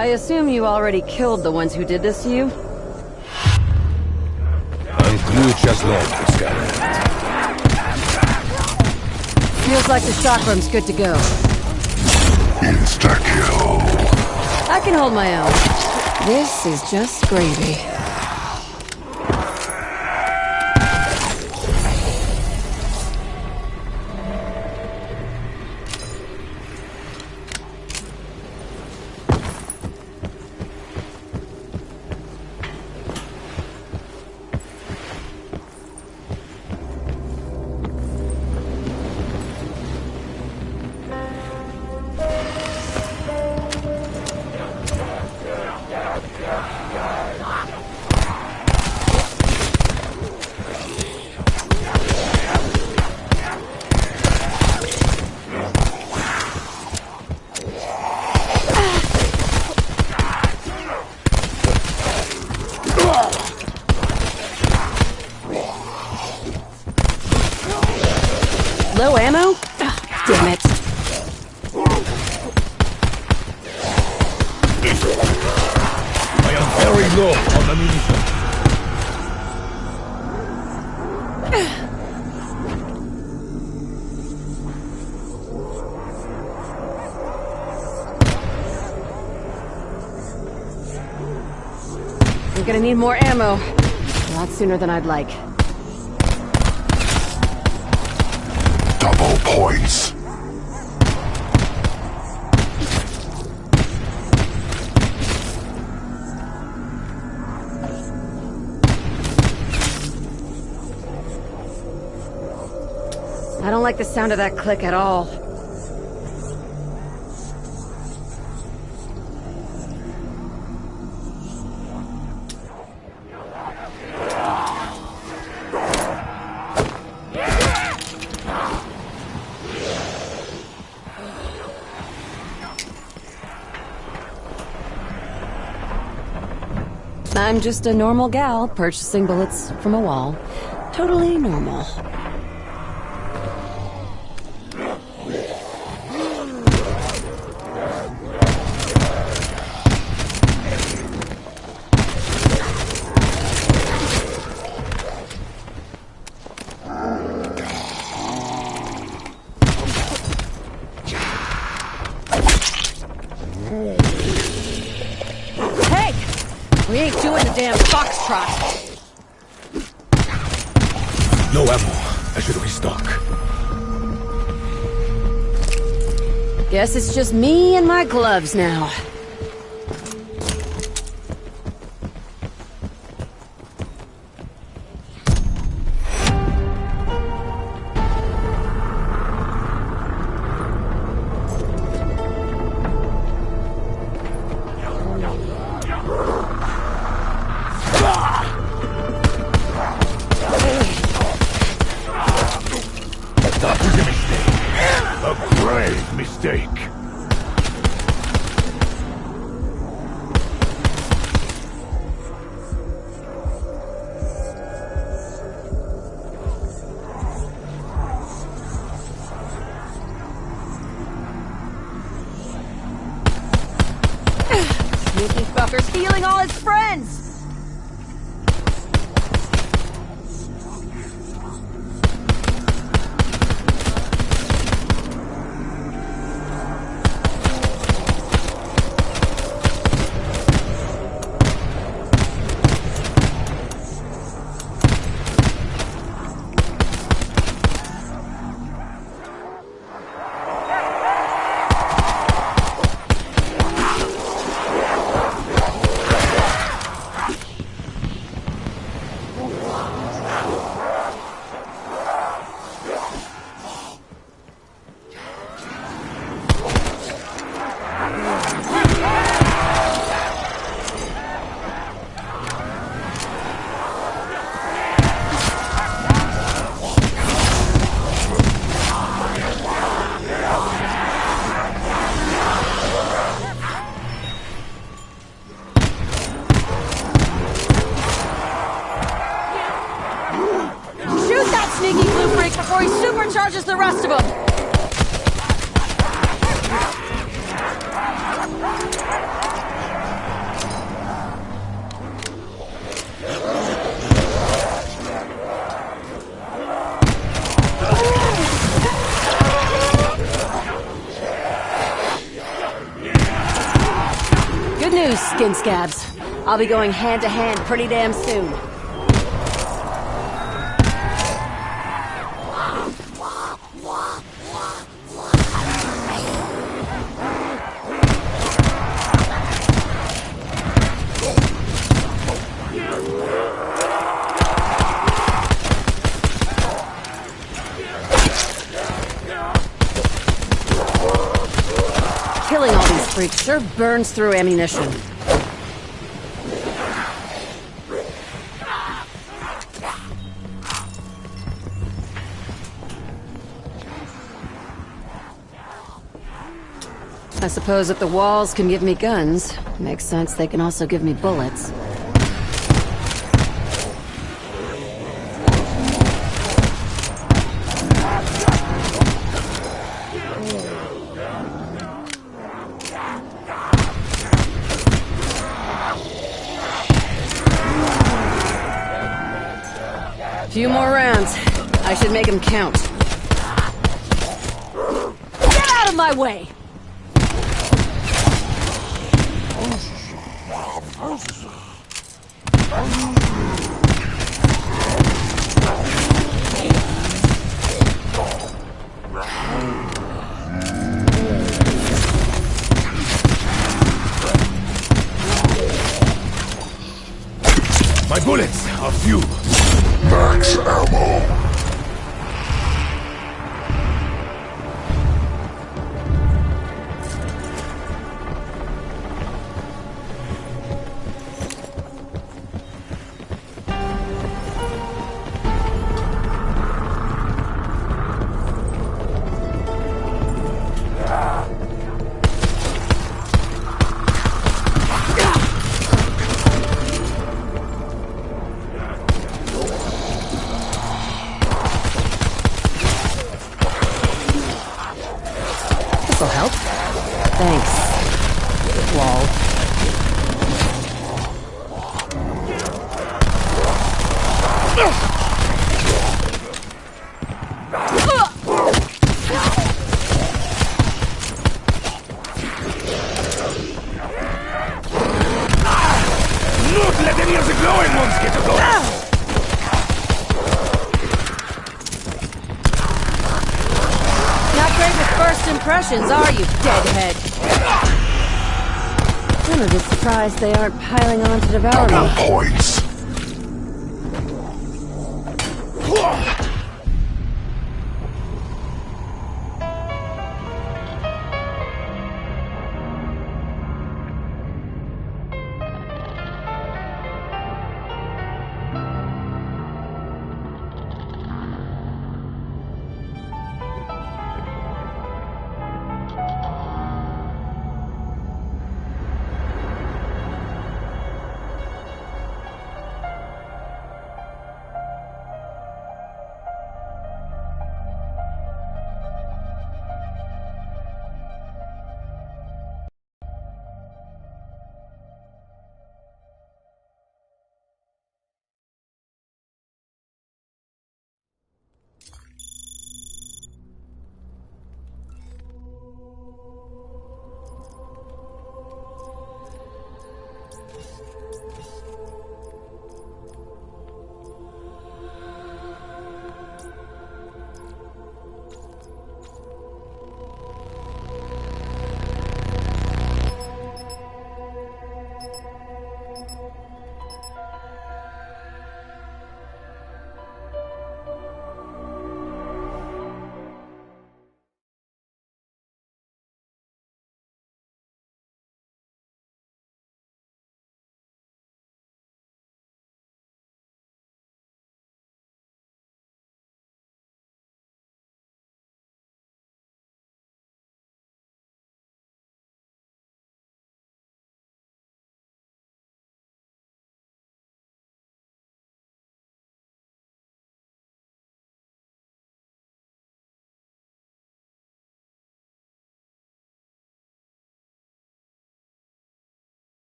I assume you already killed the ones who did this to you? I'm ключ as Scarlet. Feels like the shock room's good to go. Insta-kill. I can hold my own. This is just gravy. Low ammo? Damn it. I am very low on ammunition. I'm gonna need more ammo. A lot sooner than I'd like. Double points. I don't like the sound of that click at all. I'm just a normal gal purchasing bullets from a wall. Totally normal. We ain't doing the damn foxtrot. No ammo. I should restock. Guess it's just me and my gloves now. That was a mistake. A grave mistake. Sneaky fucker's healing all his friends! news, skin scabs. I'll be going hand to hand pretty damn soon. Killing all these freaks sure burns through ammunition. I suppose if the walls can give me guns, makes sense they can also give me bullets. Few more rounds. I should make them count. Get out of my way! My bullets are few. Max ammo. This'll help. Thanks. Lol. Not let any of the glowing ones get to go! Not great with first impressions, are you, deadhead? I'm a bit surprised they aren't piling on to devour Double me. points.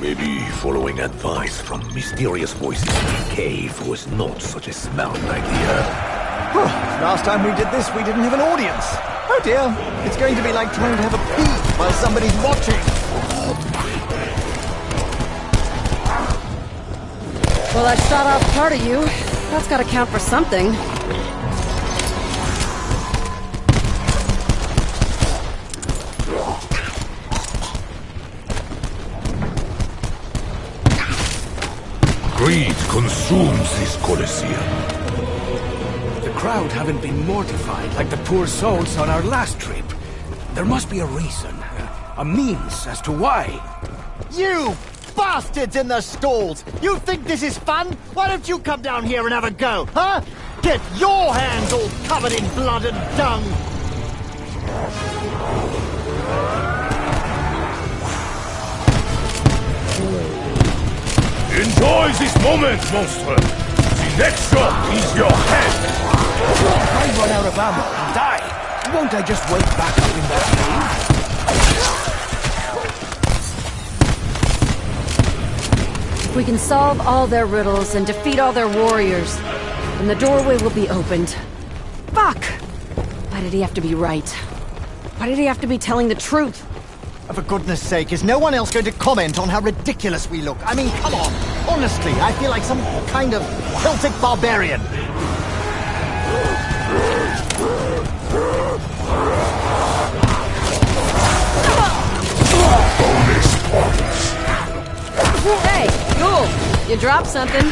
Maybe following advice from mysterious voices in the cave was not such a smart idea. Last time we did this, we didn't have an audience. Oh dear, it's going to be like trying to have a pee while somebody's watching. Well, I shot off part of you. That's gotta count for something. Greed consumes this Colosseum. The crowd haven't been mortified like the poor souls on our last trip. There must be a reason, a means as to why. You bastards in the stalls! You think this is fun? Why don't you come down here and have a go, huh? Get your hands all covered in blood and dung! Enjoy this moment, monster! The next shot is your head! If I run out of ammo and die, won't I just wake back up in that cave? If we can solve all their riddles and defeat all their warriors, then the doorway will be opened. Fuck! Why did he have to be right? Why did he have to be telling the truth? For goodness sake, is no one else going to comment on how ridiculous we look? I mean, come on! Honestly, I feel like some kind of Celtic barbarian. Hey, cool! You dropped something.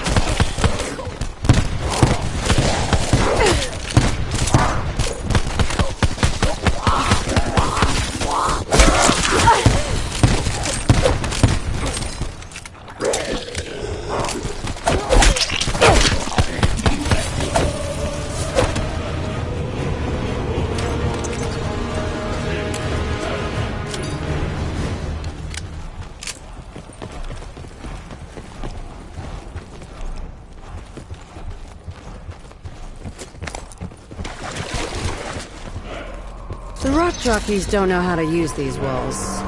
The rock jockeys don't know how to use these walls,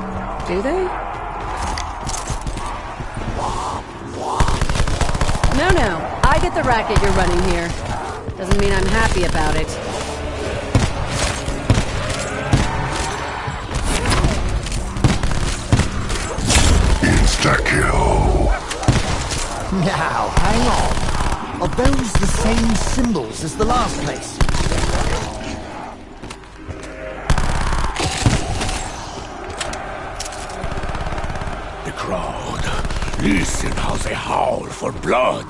do they? No, I get the racket you're running here. Doesn't mean I'm happy about it. Insta-kill. Now, hang on. Are those the same symbols as the last place? The crowd, listen how they howl for blood.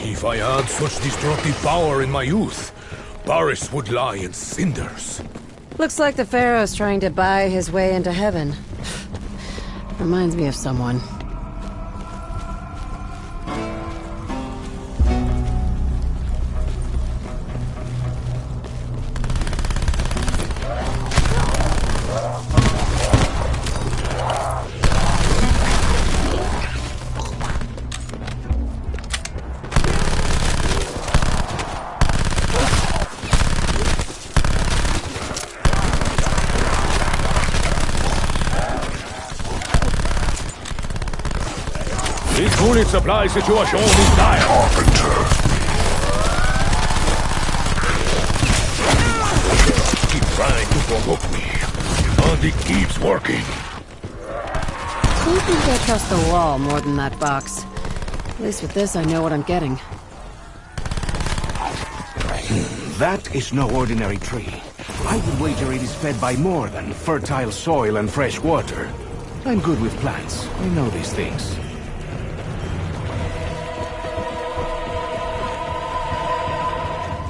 If I had such destructive power in my youth, Paris would lie in cinders. Looks like the Pharaoh's trying to buy his way into heaven. Reminds me of someone. The unit supply situation is dire. Carpenter. Keep trying to provoke me, and it keeps working. I think I trust the wall more than that box. At least with this, I know what I'm getting. That is no ordinary tree. I would wager it is fed by more than fertile soil and fresh water. I'm good with plants. I know these things.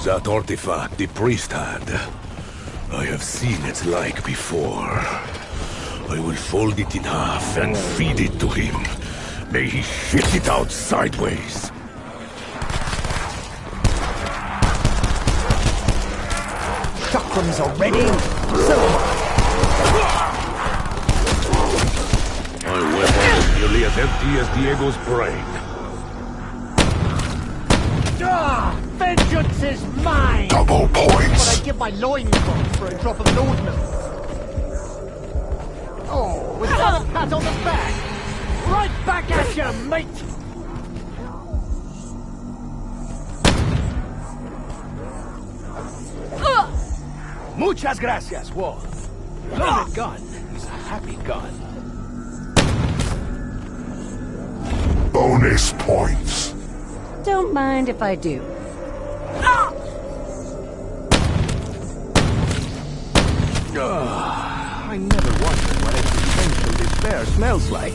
That artifact the priest had. I have seen its like before. I will fold it in half and feed it to him. May he shit it out sideways. Chakrams are ready. So My weapon is nearly as empty as Diego's brain. vengeance is Double But points. I'd give my loincloth for a drop of laudanum. Oh, with one pat on the back. Right back at you, mate! Muchas gracias, Wall. Loaded gun is a happy gun. Bonus points. Don't mind if I do. I never wondered what existential despair smells like,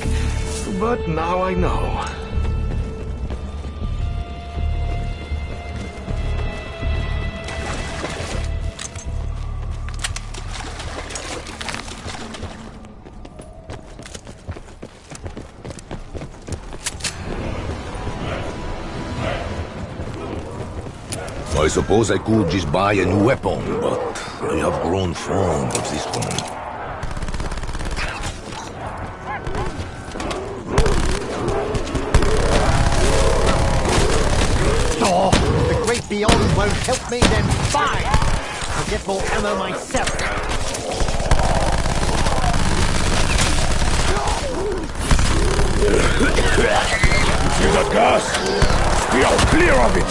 but now I know. I suppose I could just buy a new weapon, but I have grown fond of this one. Oh, if the great beyond won't help me, then fine! I'll get more ammo myself. See that gas? Steer clear of it!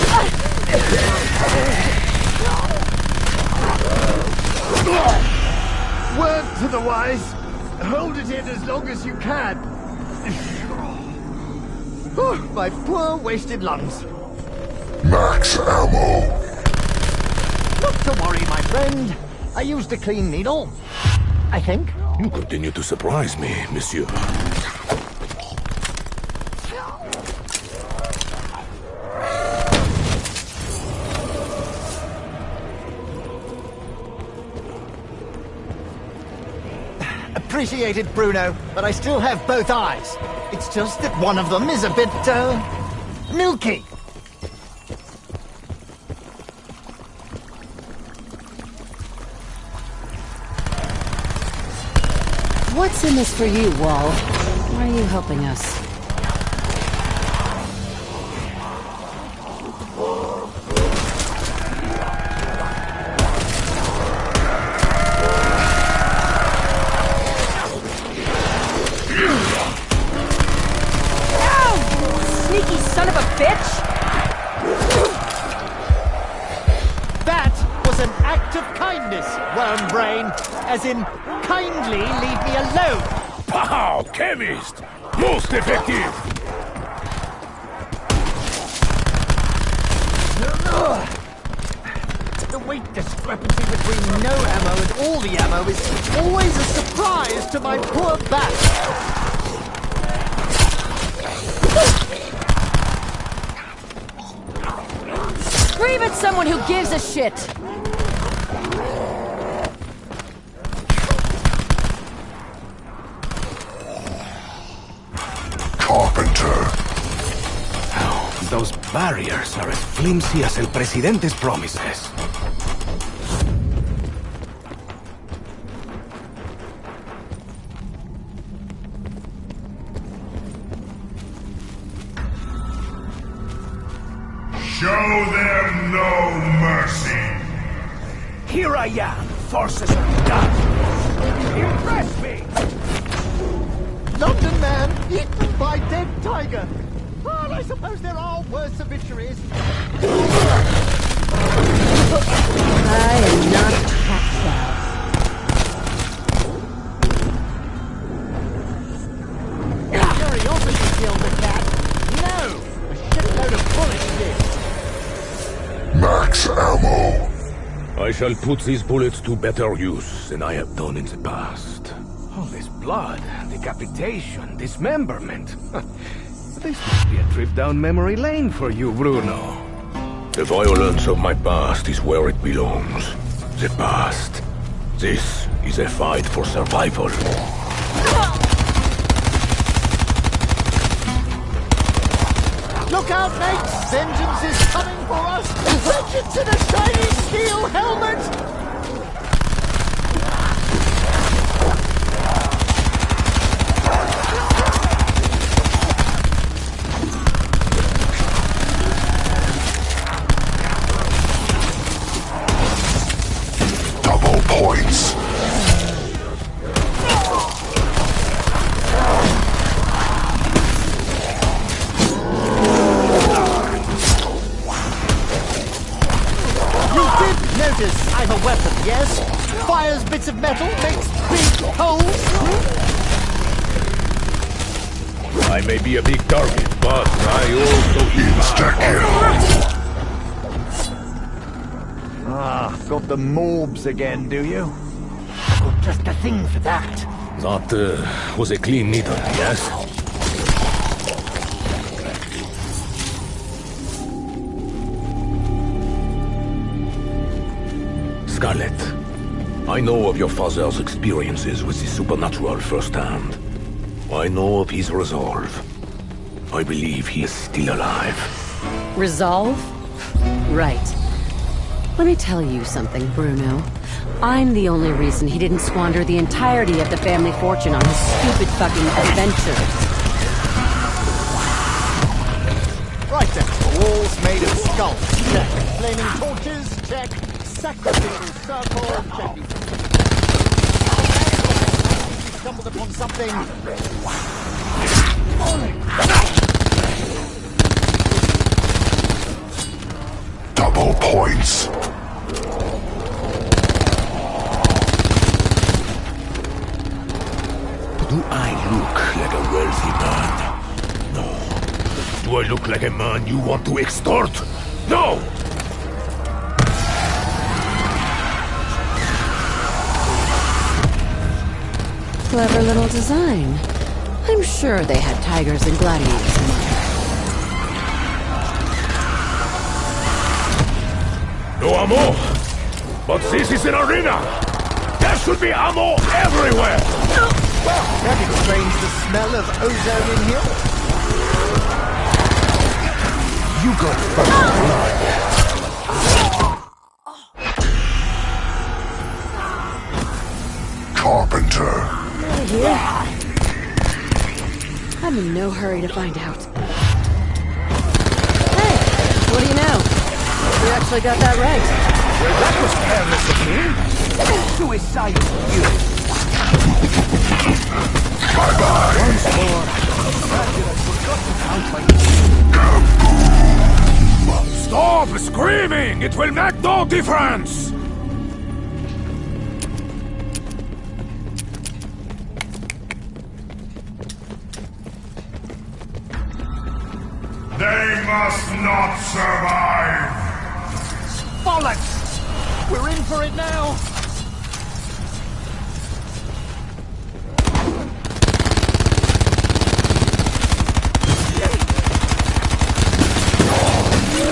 Word to the wise. Hold it in as long as you can. Oh, my poor wasted lungs. Max ammo. Not to worry, my friend. I used a clean needle. I think. You continue to surprise me, monsieur. Appreciated, Bruno, but I still have both eyes. It's just that one of them is a bit, milky. What's in this for you, Wall? Why are you helping us? Sneaky son of a bitch! That was an act of kindness, Wormbrain. As in, kindly leave me alone. Pow! Chemist! Most effective! The weight discrepancy between no ammo and all the ammo is always a surprise to my poor back. Scream at someone who gives a shit! Carpenter. Those barriers are as flimsy as El Presidente's promises. Show them no mercy. Here I am, forces are done. Impress me! London man, eaten by dead tiger. Well, I suppose there are worse obituaries. I am not Paxel. Curiosity killed the cat. No, a shitload of bullets did. Max ammo. I shall put these bullets to better use than I have done in the past. All this blood, decapitation, dismemberment. This must be a trip down memory lane for you, Bruno. The violence of my past is where it belongs. The past. This is a fight for survival. Look out, mate! Vengeance is coming for us! Vengeance in a shiny steel helmet! bits of metal makes big holes. I may be a big target, but I also Insta-kill. Ah, got the morbs again, do you? Got just a thing for that. That was a clean needle, yes? Scarlet, I know of your father's experiences with the supernatural firsthand. I know of his resolve. I believe he is still alive. Resolve? Right. Let me tell you something, Bruno. I'm the only reason he didn't squander the entirety of the family fortune on his stupid fucking adventures. Right then, walls made of skulls, check. Flaming torches, check. Sacrificial circle, check. Stumbled upon something. Double points. Do I look like a wealthy man? No. Do I look like a man you want to extort? No! Clever little design. I'm sure they had tigers and gladiators in mind. No ammo! But this is an arena! There should be ammo everywhere! Well, that explains the smell of ozone in here. You got first blood. Carpenter. Here? I'm in no hurry to find out. Hey, what do you know? We actually got that right. Well, that was careless of me. Suicidal, you. Bye-bye. Once more. I forgot to count my... Stop screaming! It will make no difference! They must not survive. Bollocks! We're in for it now.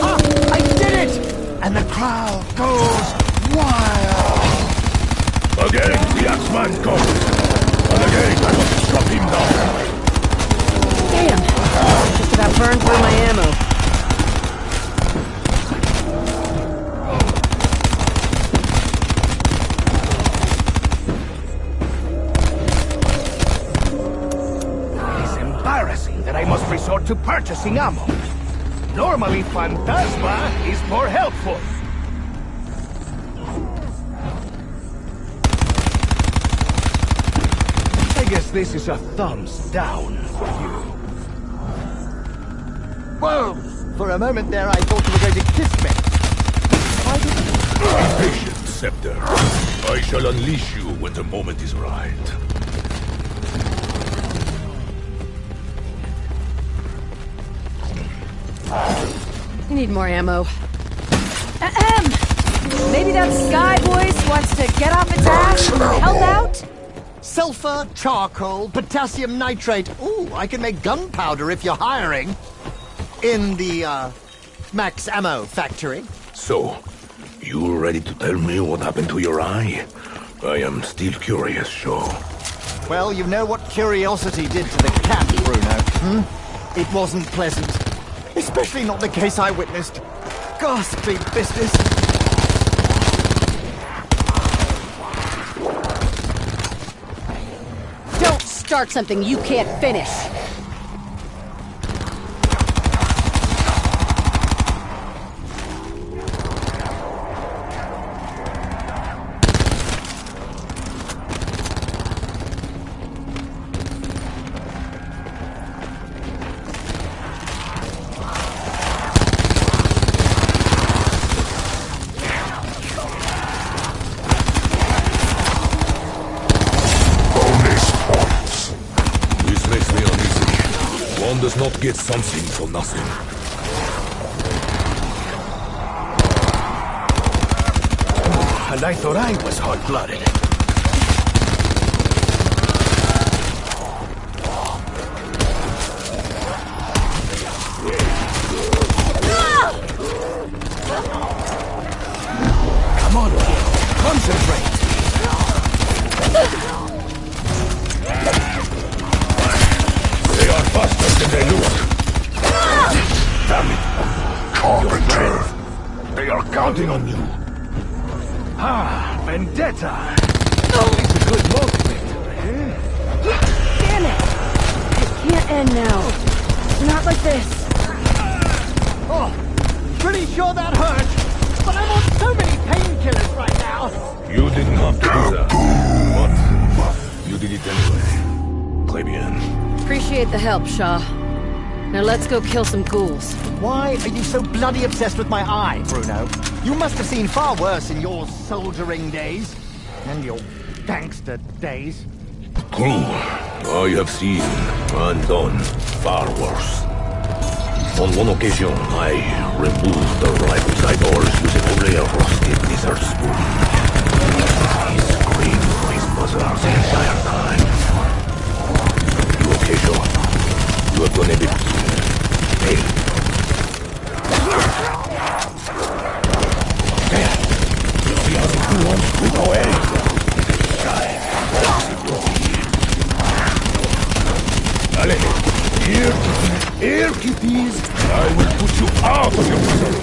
Ah, I did it! And the crowd goes wild. Again, the Axeman comes. And again, I must chop him down. Damn. Just about burned through my ammo. It's embarrassing that I must resort to purchasing ammo. Normally, Phantasma is more helpful. I guess this is a thumbs down for you. Whoa! For a moment there, I thought you were going to kiss me. Why didn't you? Be patient, Scepter. I shall unleash you when the moment is right. I need more ammo. Ahem! Maybe that sky voice wants to get off its ass and help out? Sulfur, charcoal, potassium nitrate. Ooh, I can make gunpowder if you're hiring. In the, Max Ammo factory. So, you ready to tell me what happened to your eye? I am still curious, Shaw. Well, you know what curiosity did to the cat, Bruno. It wasn't pleasant. Especially not the case I witnessed. Ghastly business. Don't start something you can't finish. One does not get something for nothing. And I thought I was hot-blooded. Come on, kid. Concentrate. They are faster than they look. Damn it. Carpenter. They are counting on you. Ah, vendetta. It's a good motivator, eh? Damn it! It can't end now. Not like this. Oh, pretty sure that hurt. But I'm on so many painkillers right now. You didn't have to do that. But you did it anyway. Très bien. Appreciate the help, Shaw. Now let's go kill some ghouls. Why are you so bloody obsessed with my eye, Bruno? You must have seen far worse in your soldiering days. And your gangster days. True. I have seen and done far worse. On one occasion, I removed the rival's eyeballs using only a rusted lizard spoon. He screamed for his mother the entire time. You okay, Shaw? You have done everything. Hey. There. We are the two ones who go away. Allez, here, kitties. I will put you out of your misery.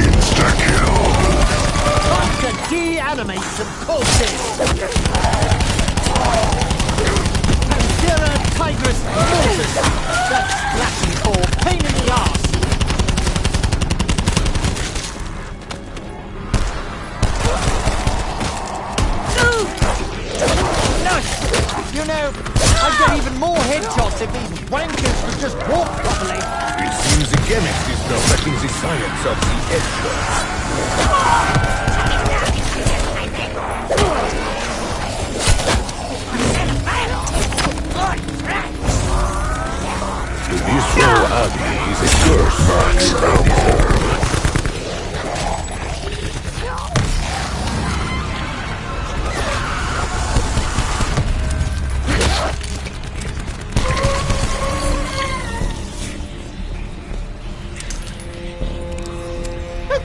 Insta-kill. Time to deanimate some corpses. Panthera Tigris Mortis. That's Latin for pain in the ass. You know, I'd get even more headshots if these wankers could just walk properly. It seems the chemist is perfecting the science of the headshot. To be so ugly is a curse that they deserve.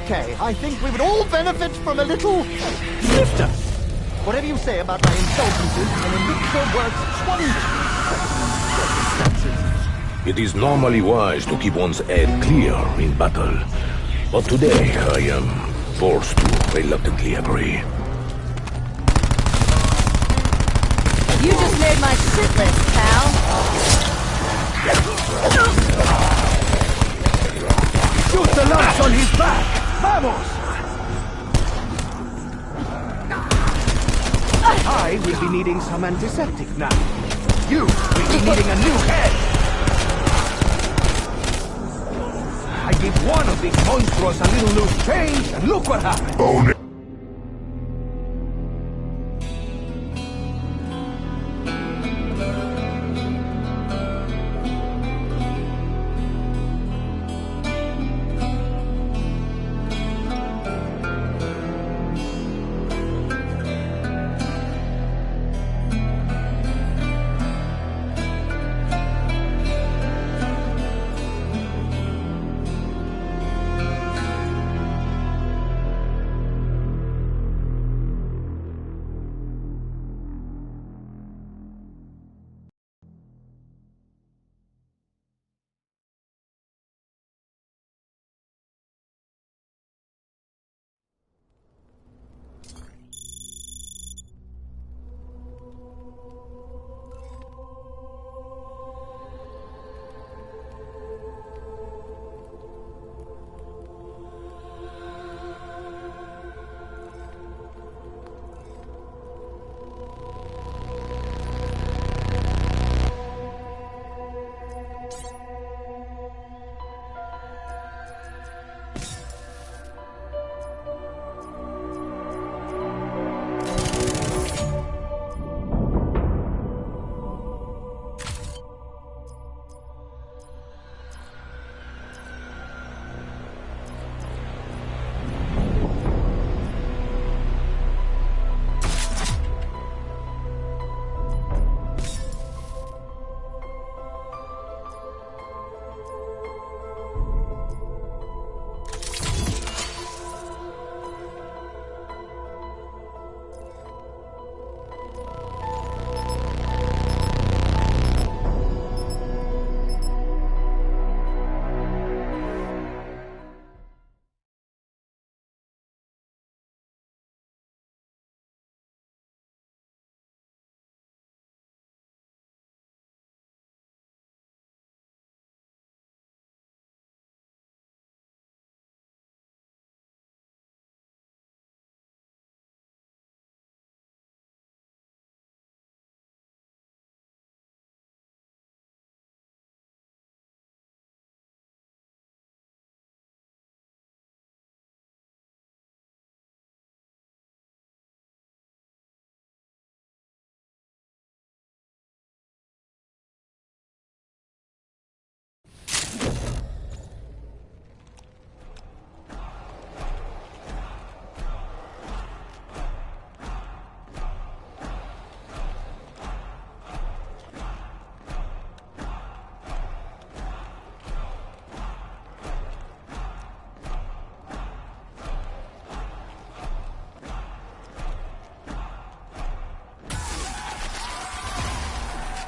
Okay, I think we would all benefit from a little lifter. Whatever you say about my indulgences, an elixir works wonders. It is normally wise to keep one's head clear in battle, but today I am forced to reluctantly agree. You just made my shit list, pal. Shoot the lumps on his back! Vamos! I will be needing some antiseptic now. You will be needing a new head! I give one of these monsters a little loose change, and look what happened! Bone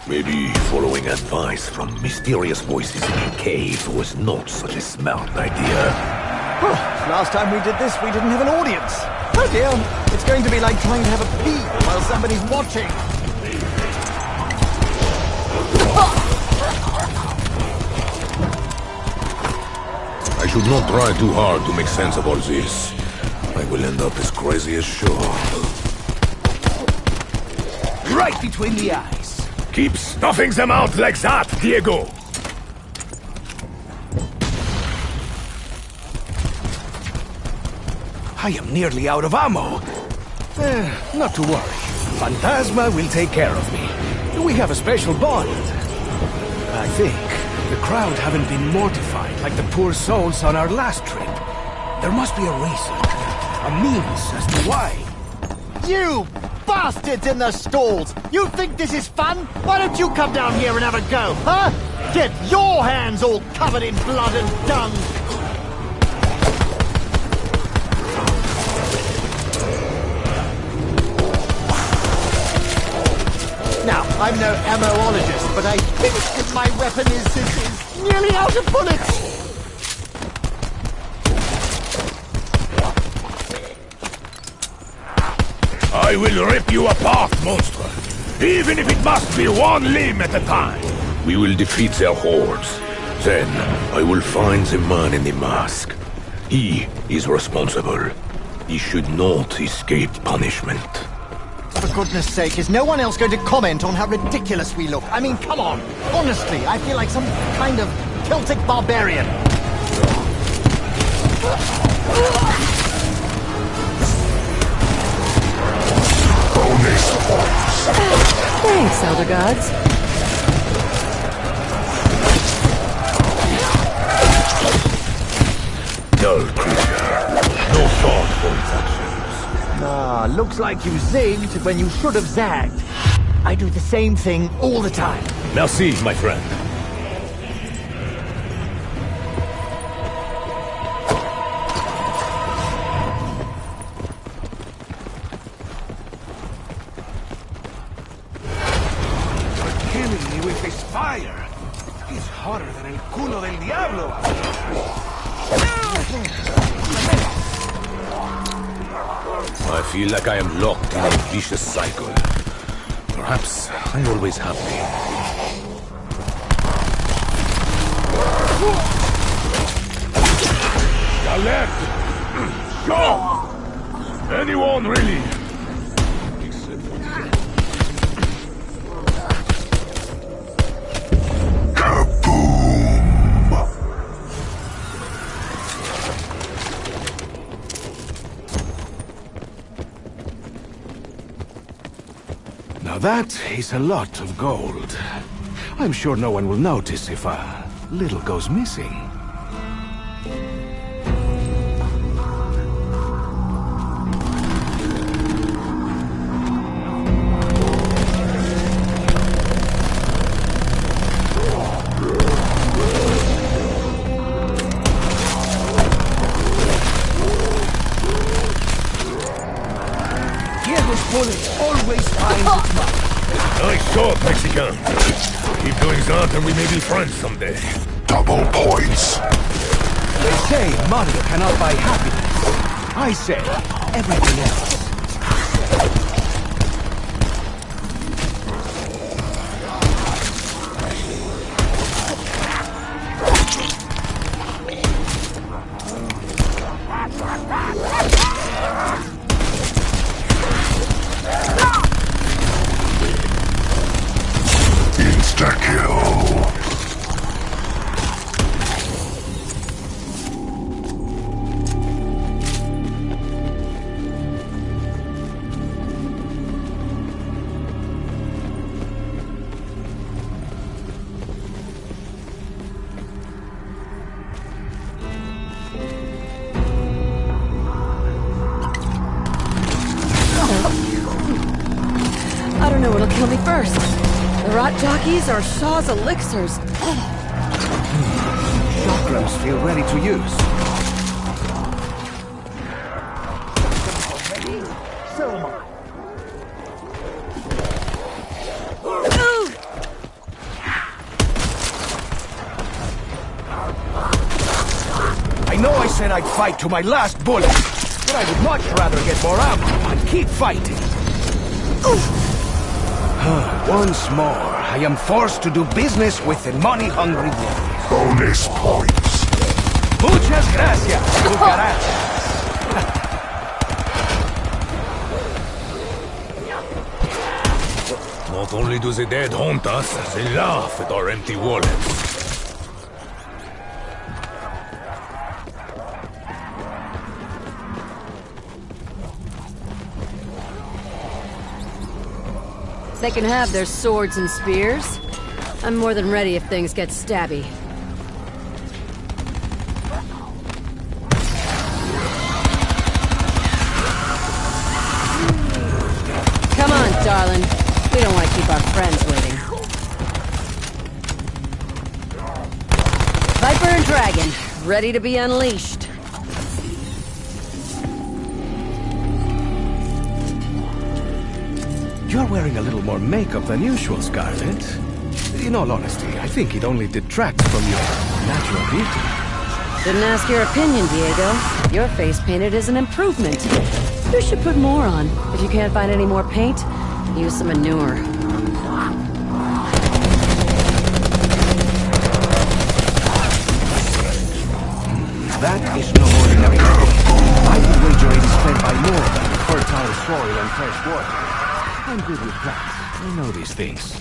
Maybe following advice from mysterious voices in a cave was not such a smart idea. Oh, last time we did this, we didn't have an audience. Oh dear, it's going to be like trying to have a pee while somebody's watching. I should not try too hard to make sense of all this. I will end up as crazy as Shaw. Right between the eyes. Keep stuffing them out like that, Diego! I am nearly out of ammo. Not to worry. Phantasma will take care of me. We have a special bond. I think the crowd haven't been mortified like the poor souls on our last trip. There must be a reason. A means as to why. You bastards in the stalls! You think this is fun? Why don't you come down here and have a go, huh? Get your hands all covered in blood and dung! Now, I'm no ammoologist, but I think that my weapon is nearly out of bullets! I will rip you apart, monster! Even if it must be one limb at a time! We will defeat their hordes. Then, I will find the man in the mask. He is responsible. He should not escape punishment. For goodness sake, is no one else going to comment on how ridiculous we look? I mean, come on! Honestly, I feel like some kind of Celtic barbarian. Thanks, Elder Gods. Dull creature. No thought for its actions. Ah, looks like you zigged when you should have zagged. I do the same thing all the time. Merci, my friend. Killing me with this fire. It's hotter than el culo del diablo. I feel like I am locked in a vicious cycle. Perhaps I always have been. Galette! Shaw! Anyone, really? Except Now that is a lot of gold. I'm sure no one will notice if a little goes missing. Diego's bullet always finds its mark. Nice shot, Mexican. Keep doing that and we may be friends someday. double points. They say money cannot buy happiness. I say everything else. Insta-kill. I don't know what'll kill me first. The rot jockeys or Shaw's elixirs. Chakrams feel ready to use. So am I. and I'd fight to my last bullet. But I would much rather get more ammo and keep fighting. Once more, I am forced to do business with the money-hungry wolves. Bonus points. Muchas gracias, cucarachas. Not only do the dead haunt us, they laugh at our empty wallets. They can have their swords and spears. I'm more than ready if things get stabby. Come on, darling. We don't want to keep our friends waiting. Viper and Dragon, ready to be unleashed. You're wearing a little more makeup than usual, Scarlet. In all honesty, I think it only detracts from your natural beauty. Didn't ask your opinion, Diego. Your face painted is an improvement. You should put more on. If you can't find any more paint, use some manure. That is no ordinary thing. I would wager it is fed by more than fertile soil and fresh water. I'm good with plants. I know these things.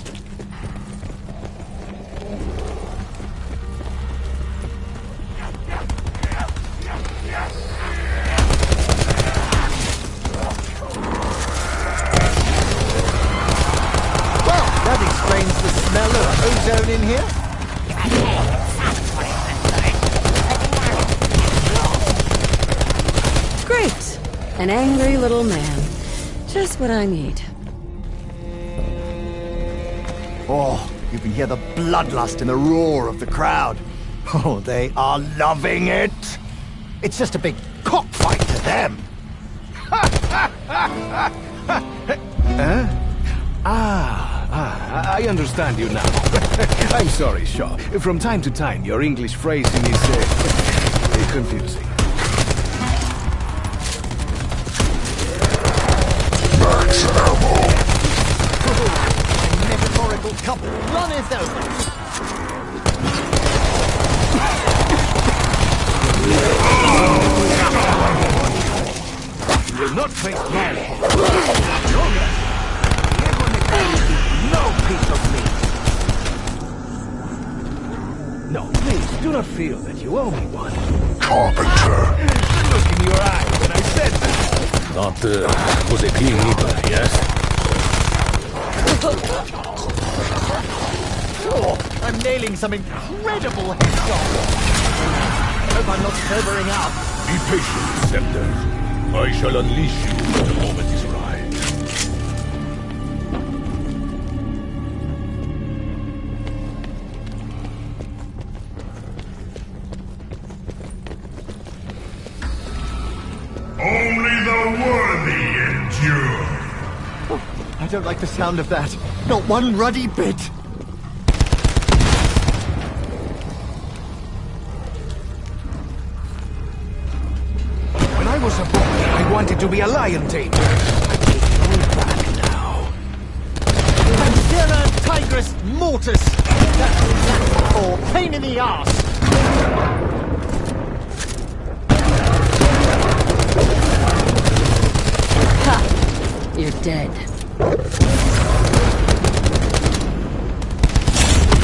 Well, that explains the smell of ozone in here. Great! An angry little man. Just what I need. Oh, you can hear the bloodlust in the roar of the crowd. Oh, they are loving it. It's just a big cockfight to them. I understand you now. I'm sorry, Shaw. From time to time, your English phrasing is confusing. Max ammo. A metaphorical cup runneth over. You will not face my hand. No piece of meat. No, please, do not feel that you owe me one. Carpenter. Look in your eyes when I said that. Not was a clean needle, yes? Oh, I'm nailing some incredible headshots. Hope I'm not sobering up. Be patient, Scepter. I shall unleash you when the moment is right. Only the worthy endure. I don't like the sound of that. Not one ruddy bit. When I was a boy, I wanted to be a lion tamer. I take it all back now. Panthera Tigris Mortis. That's Latin for pain in the ass. Ha! You're dead.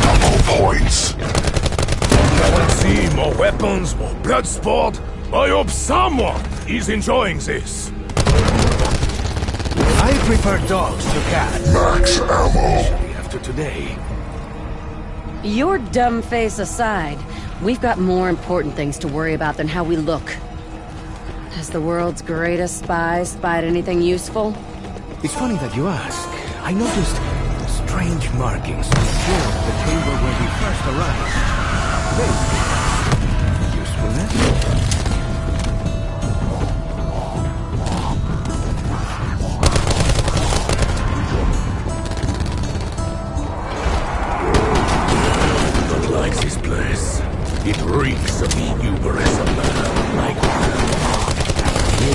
Double points. I want to see more weapons, more blood sport. I hope someone is enjoying this. I prefer dogs to cats. Max ammo. Especially after today. Your dumb face aside, we've got more important things to worry about than how we look. Has the world's greatest spy spied anything useful? It's funny that you ask. I noticed strange markings on the floor of the chamber where we first arrived. Maybe usefulness? Not like this place. It reeks of hubris of man, like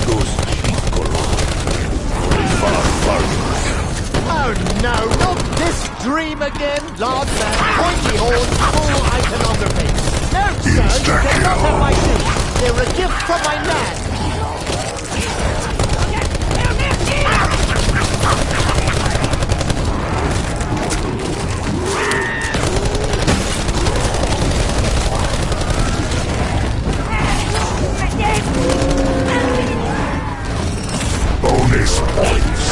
Diego's chief corrupt. Only far farther. Oh no, not this dream again! Large man, pointy horns, full iconography. No, sir, you cannot have my shoes. They're a gift from my man. Bonus points.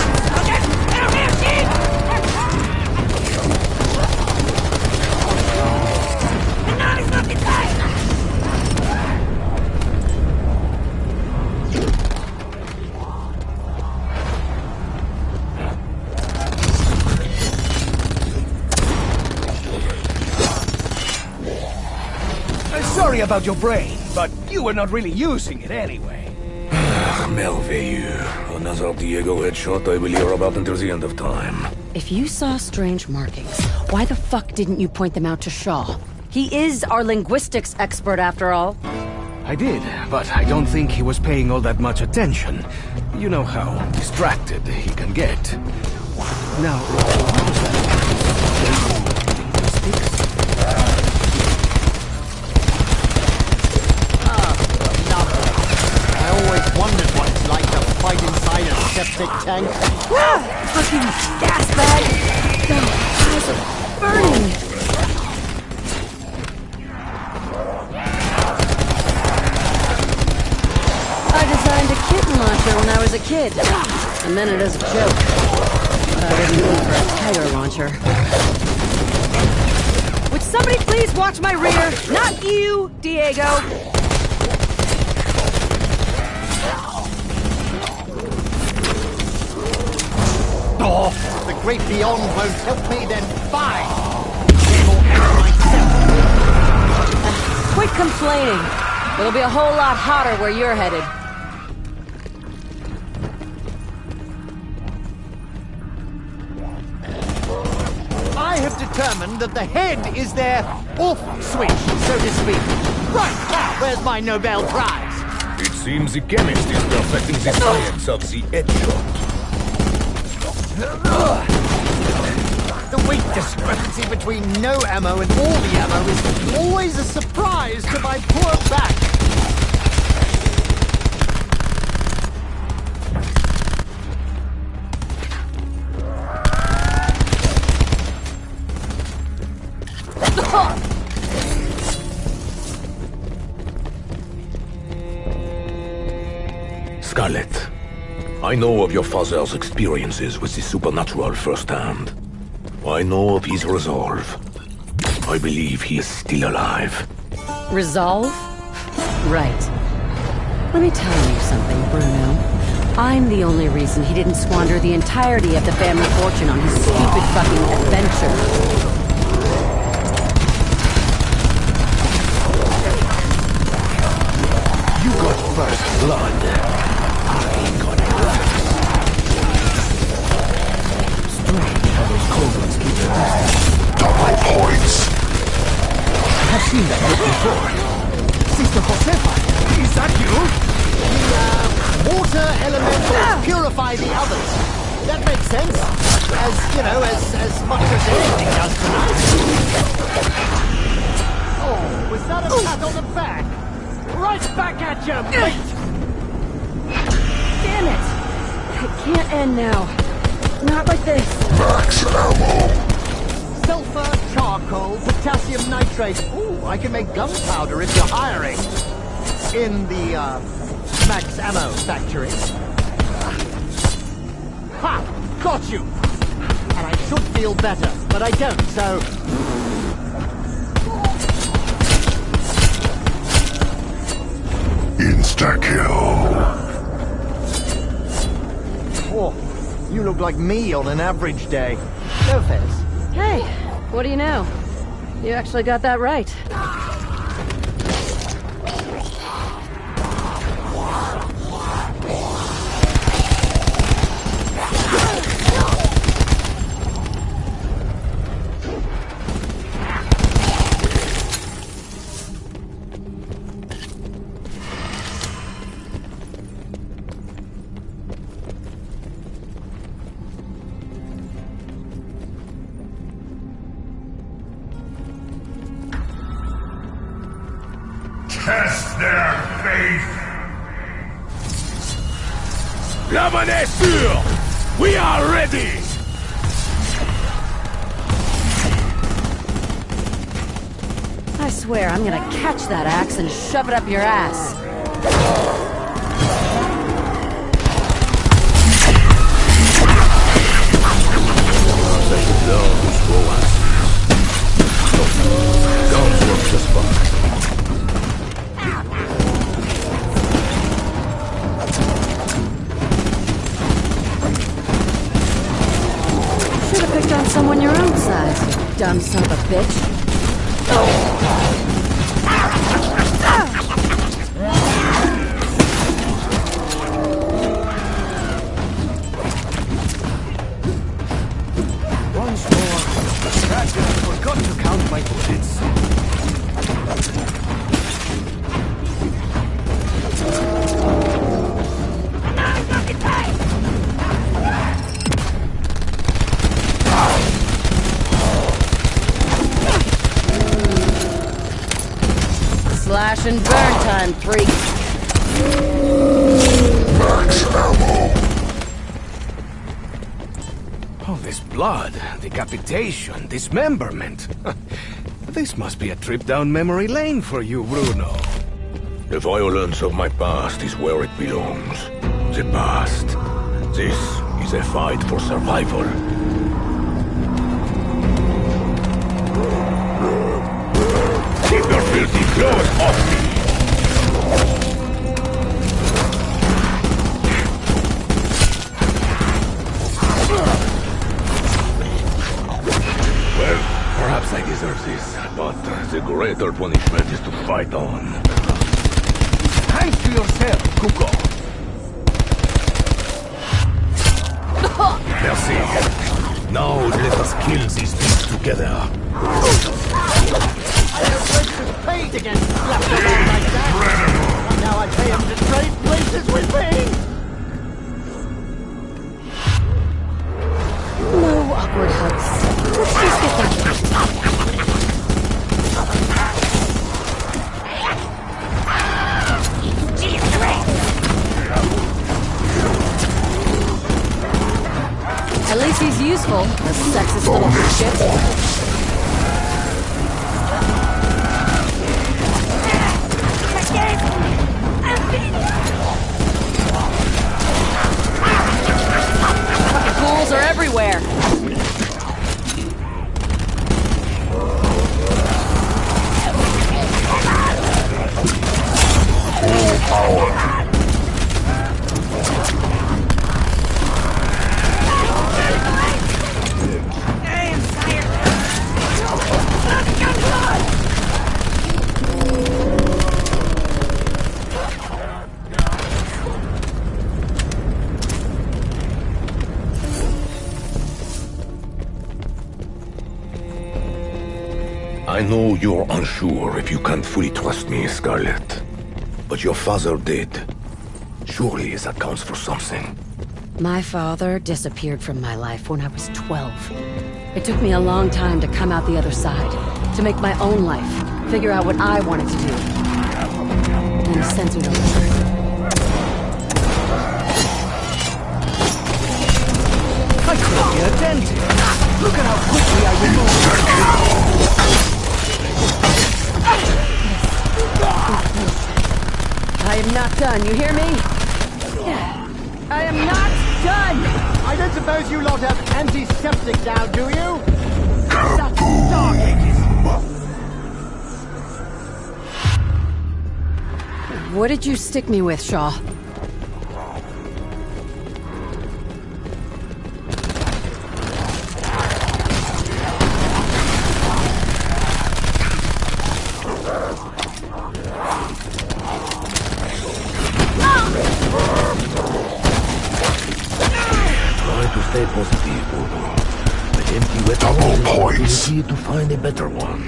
Sorry about your brain, but you were not really using it anyway. Malveilleux. Another Diego headshot I will hear about until the end of time. If you saw strange markings, why the fuck didn't you point them out to Shaw? He is our linguistics expert after all. I did, but I don't think he was paying all that much attention. You know how distracted he can get. Now, what was that? Linguistics? I always wondered what it's like to fight inside a septic tank. Fucking gas bag! The house is burning! I designed a kitten launcher when I was a kid. I meant it as a joke. But I wouldn't go for a tiger launcher. Would somebody please watch my rear? Not you, Diego! Oh, if the great beyond won't help me, then fine. Able myself. Quit complaining. It'll be a whole lot hotter where you're headed. I have determined that the head is their off switch, so to speak. Right, now, where's my Nobel Prize? It seems the chemist is perfecting the science of the headshot. The weight discrepancy between no ammo and all the ammo is always a surprise to my poor back. Scarlet, I know of your father's experiences with the supernatural firsthand. I know of his resolve. I believe he is still alive. Resolve? Right. Let me tell you something, Bruno. I'm the only reason he didn't squander the entirety of the family fortune on his stupid fucking adventure. You got first blood. I got last. Strange how those cold ones keep their distance. Double points. I've seen that look before. Sister Josefa, Is that you? the water elementals purify the others. That makes sense. As, you know, as much as anything does tonight. Oh, was that a pat on the back? Right back at you, mate! Damn it! It can't end now. Not like this. Max ammo. Sulfur, charcoal, potassium nitrate. Ooh, I can make gunpowder if you're hiring. In the, Max Ammo factory. Ha! Got you! And I should feel better, but I don't, so... Insta-kill. Oh, you look like me on an average day. No offense. Hey, what do you know? You actually got that right. test their faith. La monnaie est sûre! We are ready! I swear, I'm gonna catch that axe and shove it up your ass. Guns work just fine. Should have picked on someone your own size, you dumb son of a bitch. Once more, Ratchet, I forgot to count my bullets. Slash and burn time, freak. Max ammo. Oh, this blood, decapitation, dismemberment. This must be a trip down memory lane for you, Bruno. The violence of my past is where it belongs. The past. This is a fight for survival. Keep your filthy claws off me! Well, perhaps I deserve this, but the greater punishment is to fight on. Hands to yourself, Kuko. Merci. Now let us kill these beasts together. Paid against slapping around like that. And now I pay him to trade places with me. No awkward hugs. Let's just get that. At least he's useful, the sexist little shit. Ghouls are everywhere. Full power. I know you're unsure if you can fully trust me, Scarlet. But your father did. Surely that counts for something. My father disappeared from my life when I was 12. It took me a long time to come out the other side, to make my own life, figure out what I wanted to do. And he censored a letter. I could be a dentist. Look at how quickly I remove. I am not done, you hear me? I am not done! I don't suppose you lot have antiseptic now, do you? Such dark ages. What did you stick me with, Shaw? Stay positive, Bruno. The empty weapon Double is an points. opportunity to find a better one.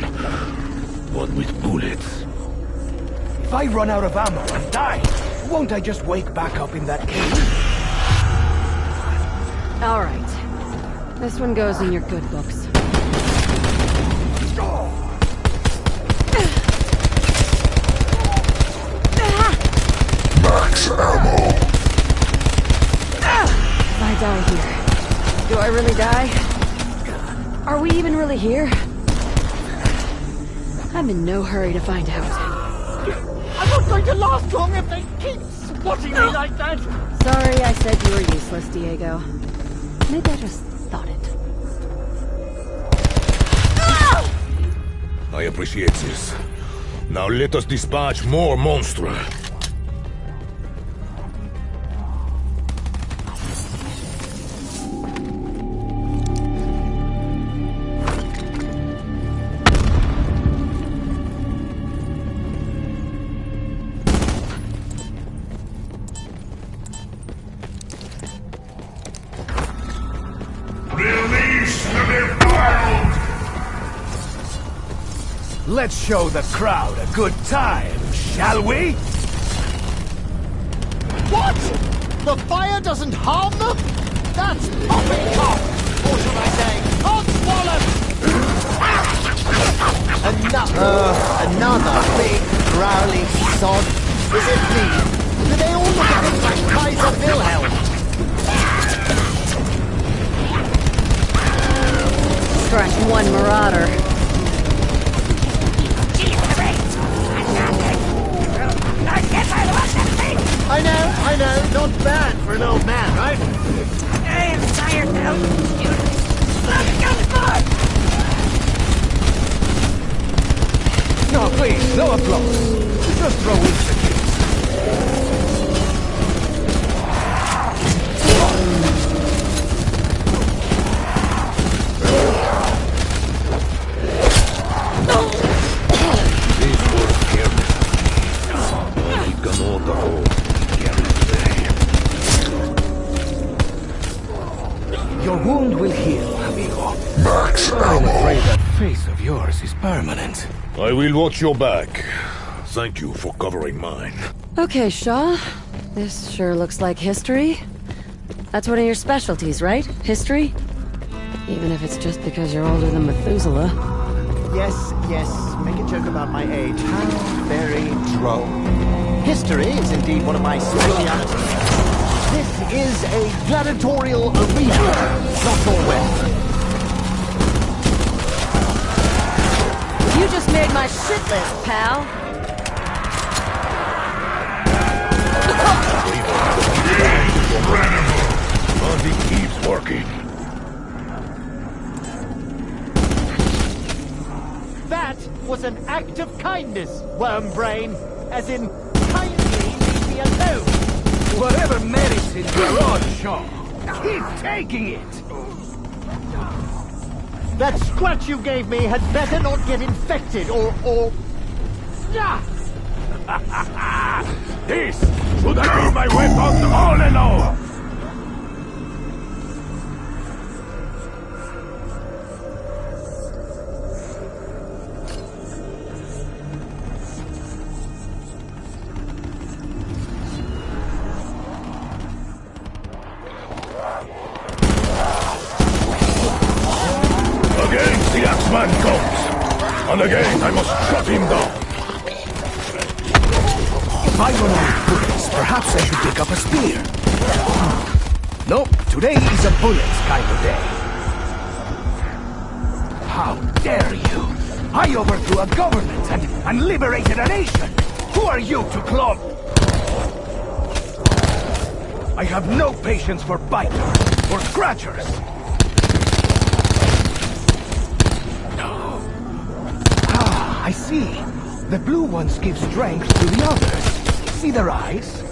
One with bullets. If I run out of ammo and die, won't I just wake back up in that cave? All right. This one goes in your good books. I really die? Are we even really here? I'm in no hurry to find out. I'm not going to last long if they keep swatting me like that! Sorry I said you were useless, Diego. Maybe I just thought it. I appreciate this. Now let us dispatch more Monstra. Let's show the crowd a good time, shall we? What? The fire doesn't harm them? That's poppycock! Or should I say, Odswallop! Another big, growly sod. Is it me? Do they all look at him like Kaiser Wilhelm? Scratch one marauder. I know, not bad for an old man, right? I am tired now. No, please, no applause. Just throw in the kids. Your wound will heal, amigo. I'm afraid that face of yours is permanent. I will watch your back. Thank you for covering mine. Okay, Shaw. This sure looks like history. That's one of your specialties, right? History? Even if it's just because you're older than Methuselah. Yes, make a joke about my age. How very droll. History is indeed one of my specialities. This is a gladiatorial arena, not Orwell. You just made my shit list, pal. But he keeps working. That was an act of kindness, Wormbrain. As in, kindly leave me alone. Whatever medicine you're on, Shaw, keep taking it! That scratch you gave me had better not get infected, or... Yeah! This should have been my weapon all along! Again the Axeman comes! And again I must shut him down! If I run out of bullets, perhaps I should pick up a spear. No, today is a bullets kind of day. How dare you! I overthrew a government and liberated a nation! Who are you to claw? I have no patience for biters or scratchers! Ah, I see. The blue ones give strength to the others. See their eyes?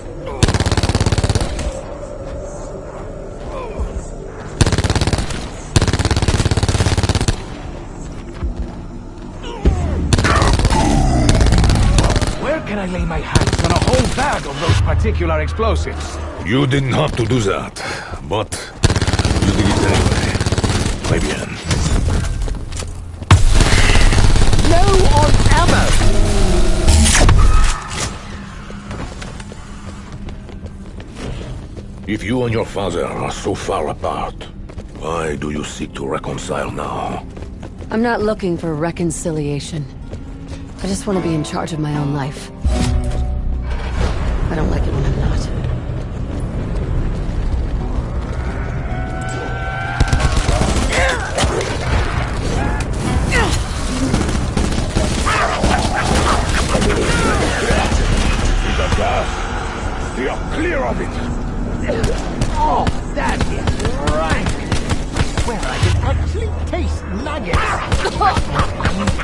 Where can I lay my hands on a whole bag of those particular explosives? You didn't have to do that, but you did it anyway. Muy bien. Low on ammo! If you and your father are so far apart, why do you seek to reconcile now? I'm not looking for reconciliation. I just want to be in charge of my own life. I don't like it when I'm not.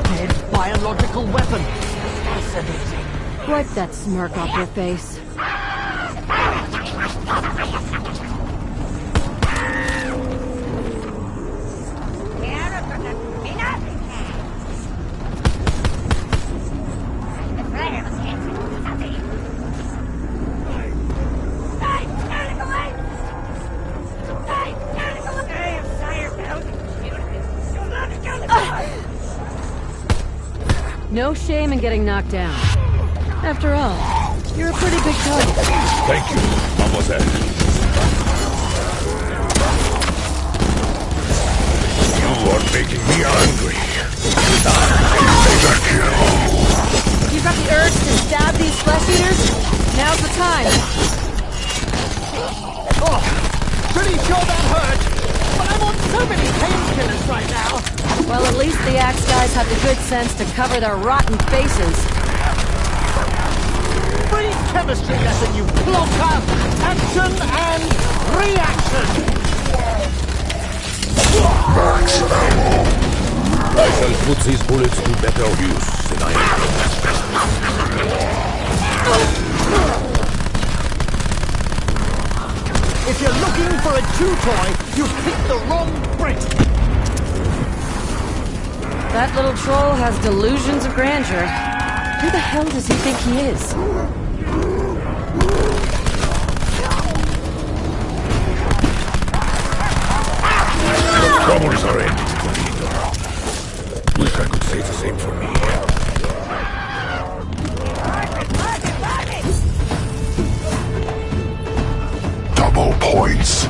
Dead biological weapon. Fascinating. Wipe that smirk off your face. No shame in getting knocked down. After all, you're a pretty big target. Thank you, mademoiselle. You are making me angry. You've got the urge to stab these flesh eaters? Now's the time. Oh, pretty sure that hurt. But I'm on so many painkillers right now. Well, at least the Axe guys have the good sense to cover their rotten faces. Free chemistry lesson, you blocker! Action and reaction! Max ammo. I shall put these bullets to better use than I If you're looking for a chew toy, you've picked the wrong Brit. That little troll has delusions of grandeur. Who the hell does he think he is? The troubles are ending, Juanito. Wish I could say the same for me. Double points.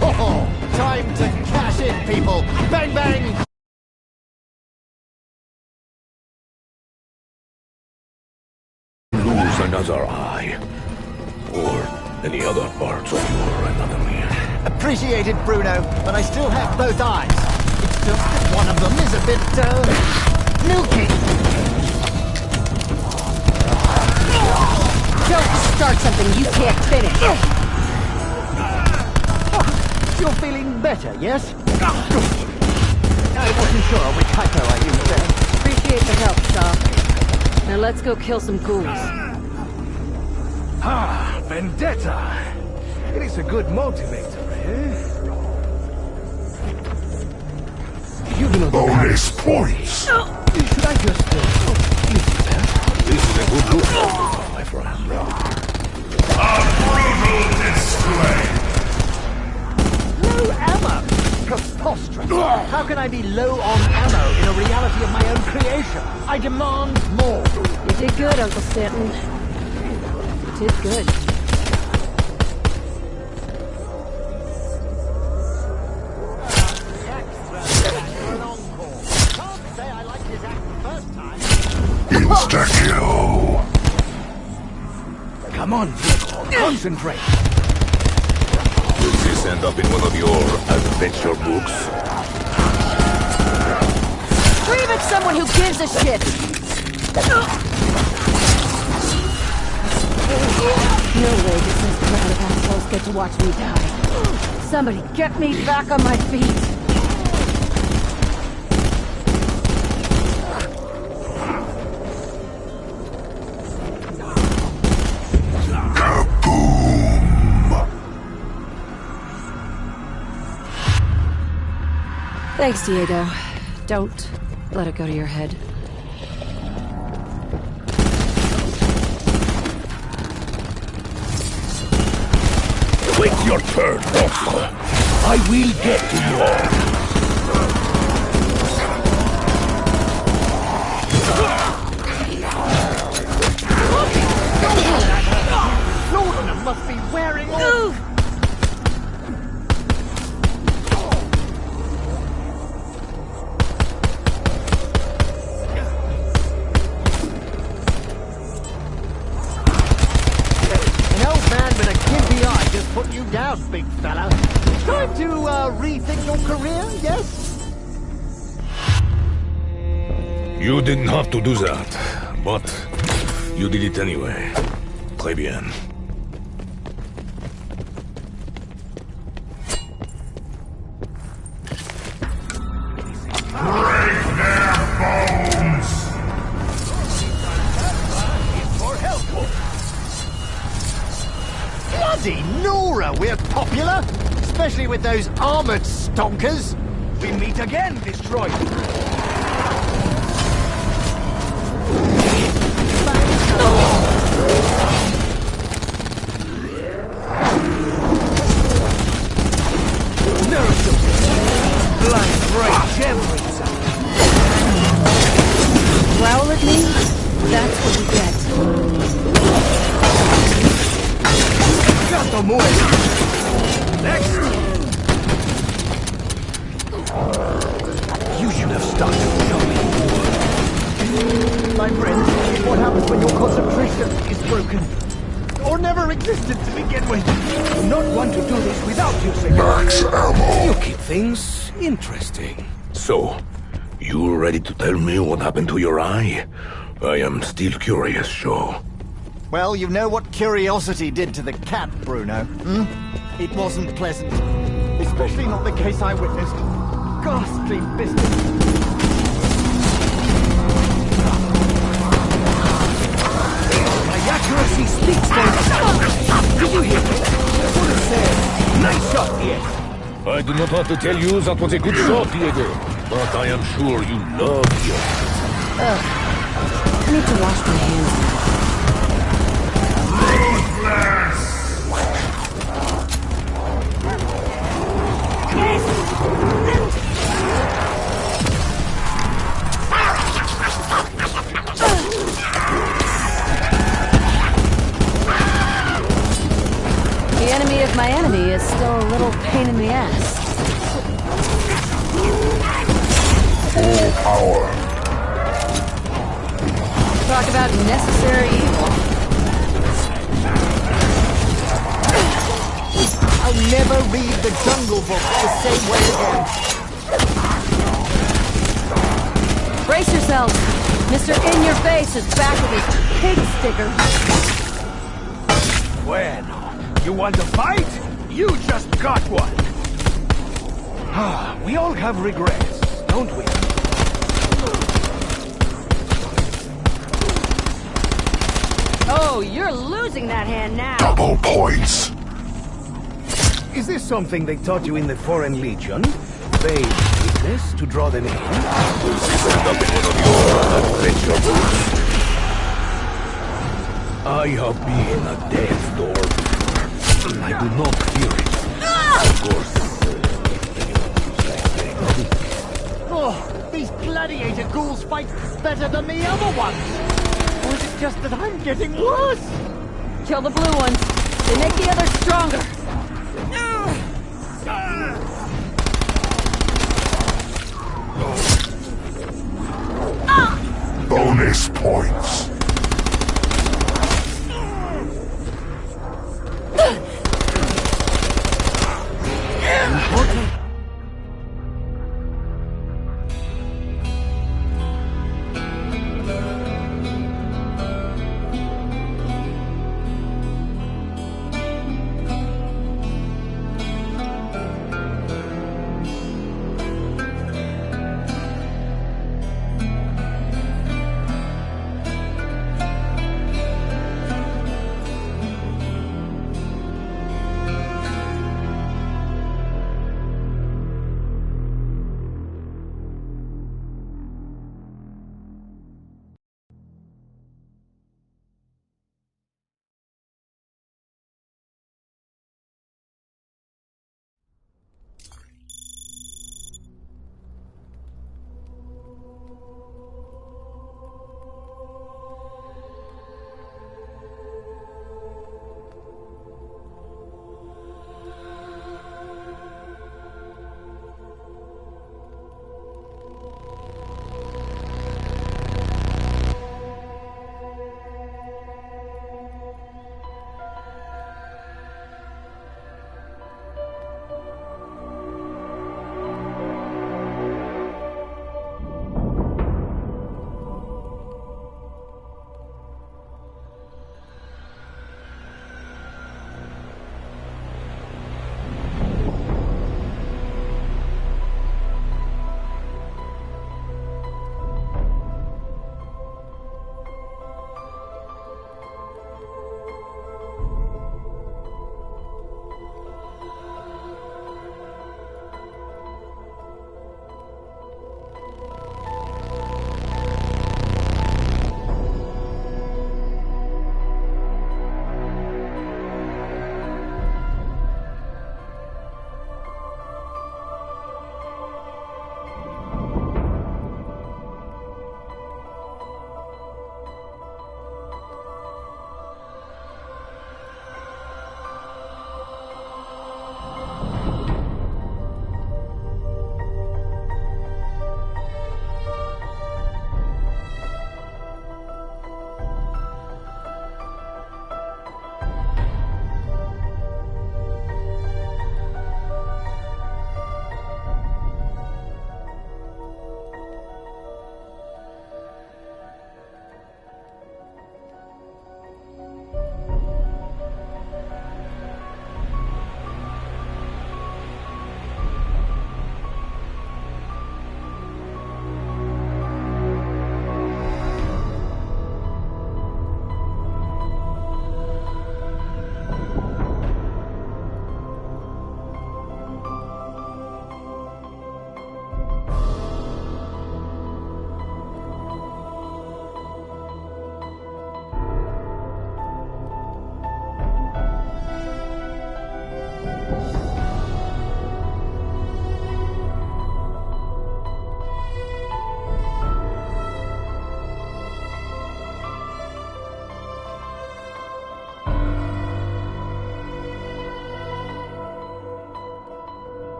Oh, time to cash in, people. Bang, bang! Lose another eye. Or any other parts of your anatomy. Appreciated, Bruno, but I still have both eyes. It's just that one of them is a bit, milky. Don't start something you can't finish. You're feeling better, yes? I wasn't sure which hypo I used there. Appreciate the help, Shaw. Now let's go kill some ghouls. Ah, vendetta. It is a good motivator, eh? You do not Bonus points. Should I just leave it there? This is a good look, my friend. A brutal display. No ammo? Preposterous. How can I be low on ammo in a reality of my own creation? I demand more. You did good, Uncle Stanton. You did good. Can't say I liked his act the first time. Insta-kill. Come on, Vigor, concentrate. Will this end up in one of your adventure books? Scream at someone who gives a shit! No way does this crowd of assholes get to watch me die. Somebody get me back on my feet! Thanks, Diego. Don't let it go to your head. Wait your turn, monster. I will get to you all. Laudanum must be wearing off. An old man with a gimpy eye just put you down, big fella. Time to rethink your career, yes? You didn't have to do that, but you did it anyway. Très bien. bloody Nora, we're popular! Especially with those armored stonkers! We meet again, Destroyer. Blind rage everything. Growl at me? That's what you get. Gato muere. Next. You should have started showing. My friend, what happens when your concentration is broken? Or never existed to begin with? I do not want to do this without you, senor. Max ammo. You keep things interesting. So, you ready to tell me what happened to your eye? I am still curious, Shaw. Well, you know what curiosity did to the cat, Bruno. It wasn't pleasant. Especially not the case I witnessed. Ghastly business. My accuracy speaks for itself. Did you hear me? I would have said, nice shot, yes. I do not want to tell you that was a good shot, Diego, but I am sure you love your... I need to wash my hands. The enemy of my enemy is still a little pain in the ass. Full power. Talk about necessary evil. I'll never read the Jungle Book the same way again. Brace yourselves. Mr. In-Your-Face is back with his pig sticker. Bueno. You want to fight? You just got one. We all have regrets, don't we? Oh, you're losing that hand now. Double points. Is this something they taught you in the Foreign Legion? They weakness to draw them in? Send up in one of your adventures. I have been at death's door before. I do not fear it. Of course. Oh, these gladiator ghouls fight better than the other ones. Or is it just that I'm getting worse? Kill the blue ones. They make the others stronger. Bonus points.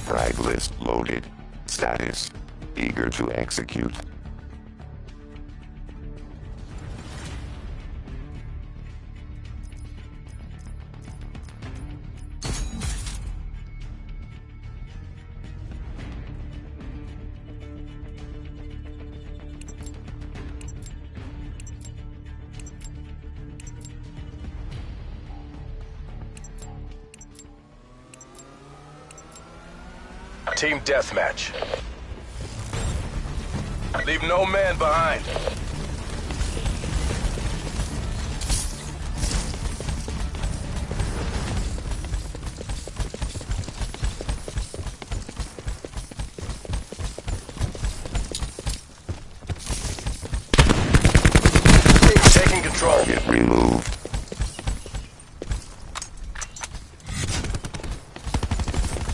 Frag list loaded. Status: eager to execute. Team deathmatch. Leave no man behind. Taking control. Target removed.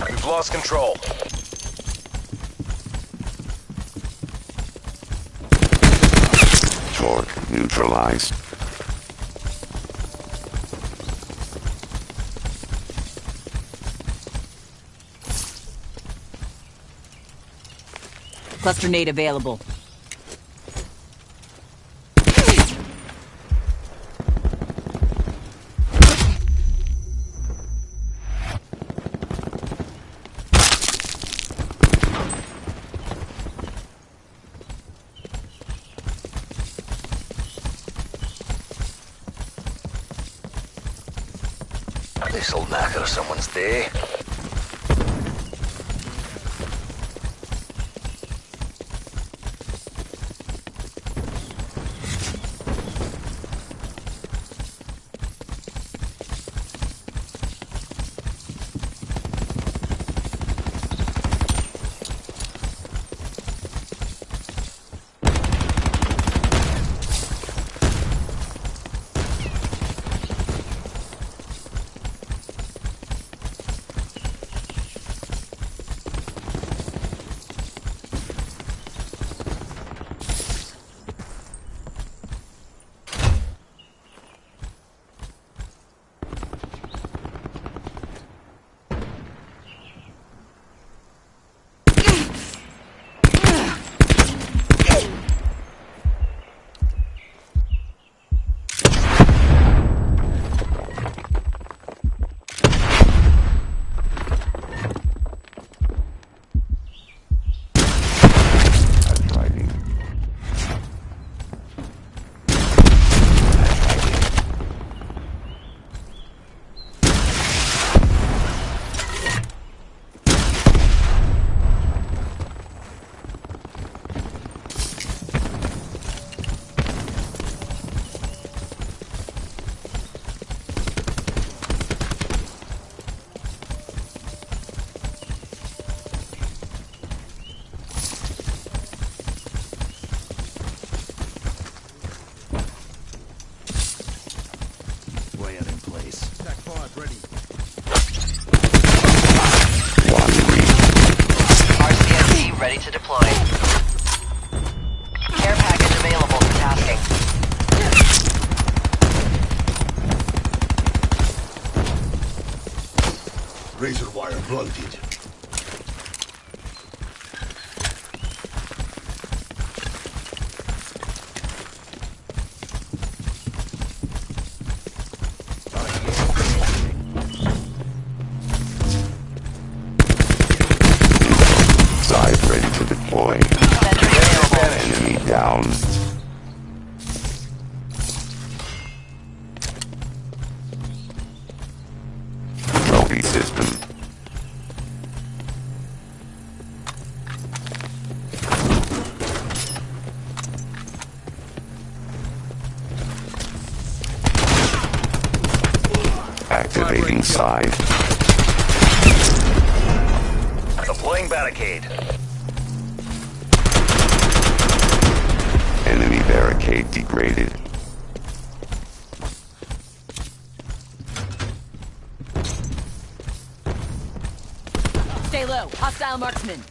We've lost control. Torque neutralized. Cluster nade available. This'll knacker someone's day. RCXD ready to deploy. Care package available for tasking. Razor wire blunted. Side ready to deploy. Enemy down. Trophy system. Activating side. Deploying barricade. Enemy barricade degraded. Stay low. Hostile marksman.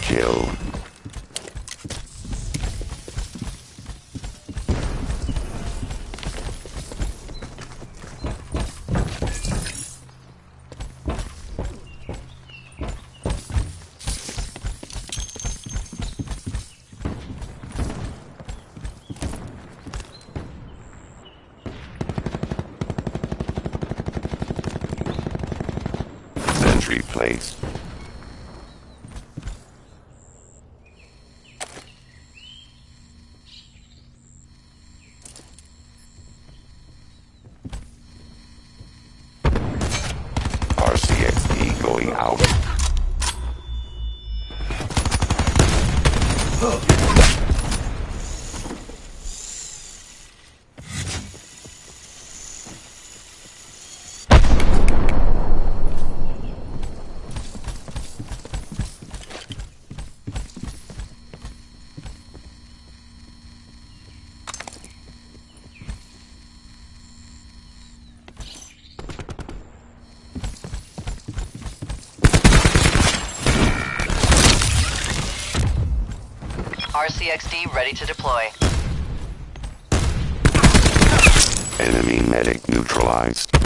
Kill. Sentry placed. RCXD going out. RCXD ready to deploy. Enemy medic neutralized. 1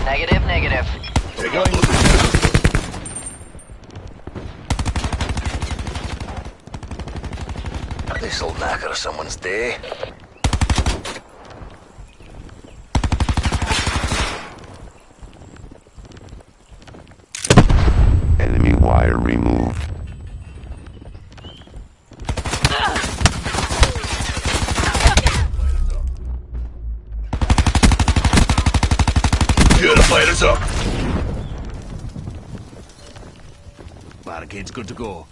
Negative, negative. This'll knacker someone's day. Enemy wire removed. Purifiers up. Barricade's good to go.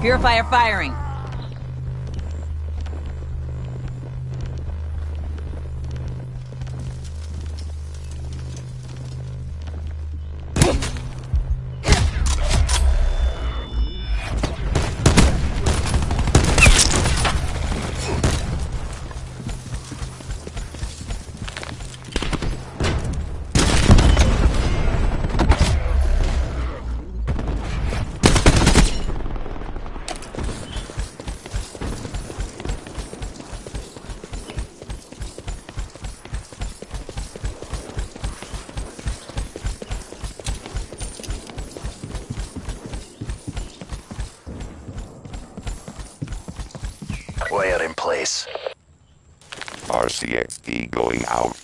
Purifier firing. Wire in place. RCXD going out.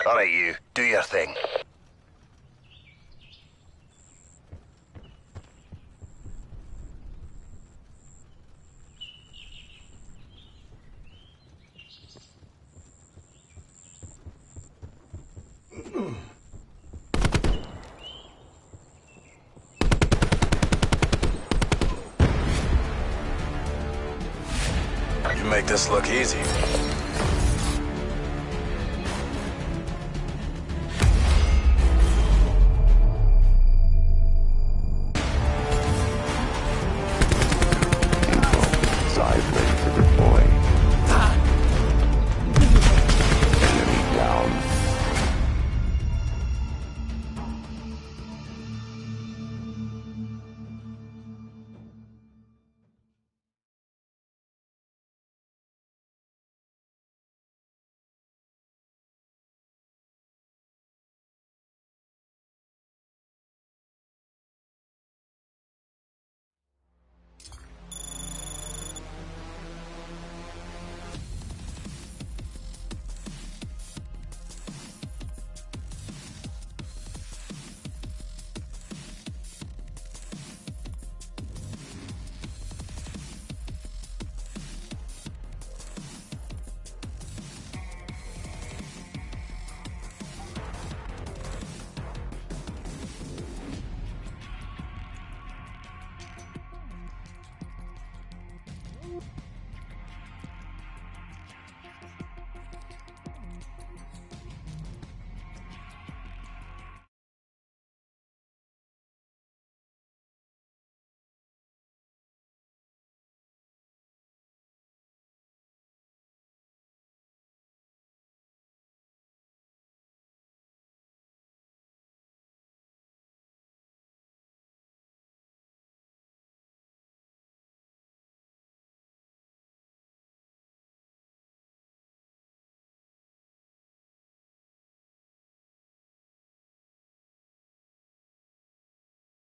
Alright, you. Do your thing. You make this look easy.